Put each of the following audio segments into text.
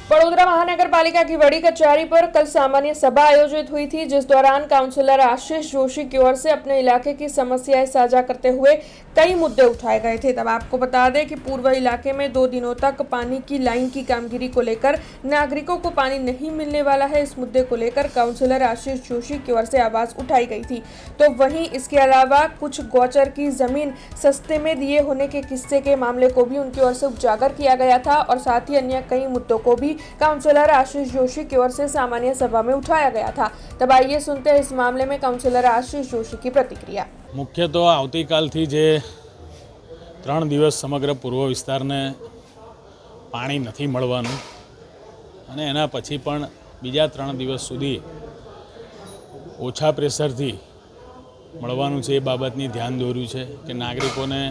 बड़ोदरा महानगर पालिका की बड़ी कचहरी पर कल सामान्य सभा आयोजित हुई थी, जिस दौरान काउंसलर आशीष जोशी की ओर से अपने इलाके की समस्याएं साझा करते हुए कई मुद्दे उठाए गए थे। तब आपको बता दें कि पूर्व इलाके में 2 दिनों तक पानी की लाइन की कामगिरी को लेकर नागरिकों को पानी नहीं मिलने वाला है। इस मुद्दे को लेकर काउंसलर आशीष जोशी की ओर से आवाज उठाई गई थी। तो वहीं इसके अलावा कुछ गौचर की जमीन सस्ते में दिए होने के किस्से के मामले को भी उनकी ओर से उजागर किया गया था और साथ ही अन्य कई मुद्दों को भी काउंसलर आशीष जोशी की ओर से सामान्य सभा में उठाया गया था। तब आइए सुनते हैं इस मामले में काउंसलर आशीष जोशी की प्रतिक्रिया। मुख्य तो આવતીકાલથી જે 3 દિવસ સમગ્ર પૂર્વ વિસ્તારને પાણી નથી મળવાનું અને એના પછી પણ બીજા 3 દિવસ સુધી ઓછા પ્રેશરથી મળવાનું છે એ બાબતની ध्यान દોર્યું છે કે નાગરિકોને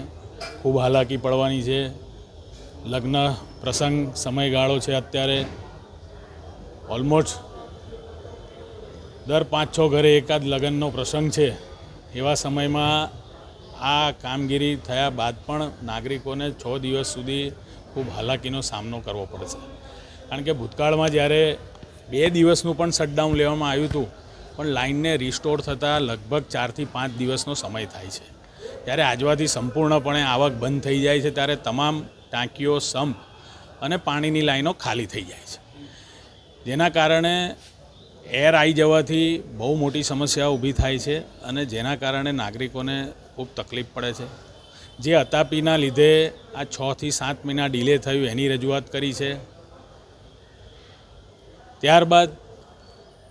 ખૂબ હાલાકી પડવાની છે। લગ્ન પ્રસંગ સમયગાળો છે, અત્યારે ઓલમોસ્ટ દર 5-6 ઘરે એકાદ લગ્નનો પ્રસંગ છે। એવા સમયમાં આ કામગીરી થયા બાદ પણ નાગરિકોને 6 દિવસ સુધી ખૂબ હાલાકીનો સામનો કરવો પડશે, કારણ કે ભૂતકાળમાં જ્યારે 2 દિવસનું પણ શટડાઉન લેવામાં આવ્યું હતું પણ લાઇનને રિસ્ટોર થતાં લગભગ 4 થી 5 દિવસનો સમય થાય છે। ત્યારે આજવાથી સંપૂર્ણપણે આવક બંધ થઈ જાય છે, ત્યારે તમામ ટાંકીઓ, સંપ અને પાણીની લાઈનો ખાલી થઈ જાય છે, જેના કારણે એર આવી જવાથી બહુ મોટી સમસ્યા ઊભી થાય છે અને જેના કારણે નાગરિકોને ખૂબ તકલીફ પડે છે। જે અતાપીના લીધે આ 6 થી 7 મહિના ડિલે થયું એની રજૂઆત કરી છે। ત્યારબાદ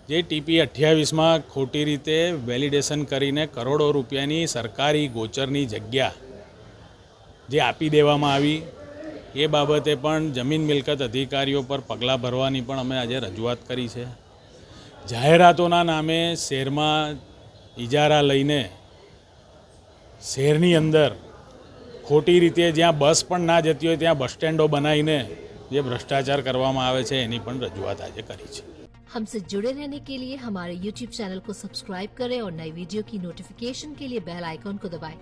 જે ટીપી 28માં ખોટી રીતે વેલિડેશન કરીને કરોડો રૂપિયાની સરકારી ગોચરની જગ્યા જે આપી દેવામાં આવી એ બાબતે પણ જમીન મિલકત અધિકારીઓ પર પગલાં ભરવાની પણ અમે આજે રજૂઆત કરી છે। જાહેરાતોના નામે શહેરમાં ઇજારા લઈને શહેરની અંદર ખોટી રીતે જ્યાં બસ પણ ના જતી હોય ત્યાં બસ સ્ટેન્ડો બનાવીને જે ભ્રષ્ટાચાર કરવામાં આવે છે એની પણ રજૂઆત આજે કરી છે। हमसे जुड़े रहने के लिए हमारे YouTube चैनल को सब्सक्राइब करें और नई वीडियो की नोटिफिकेशन के लिए बेल आइकॉन को दबाएं।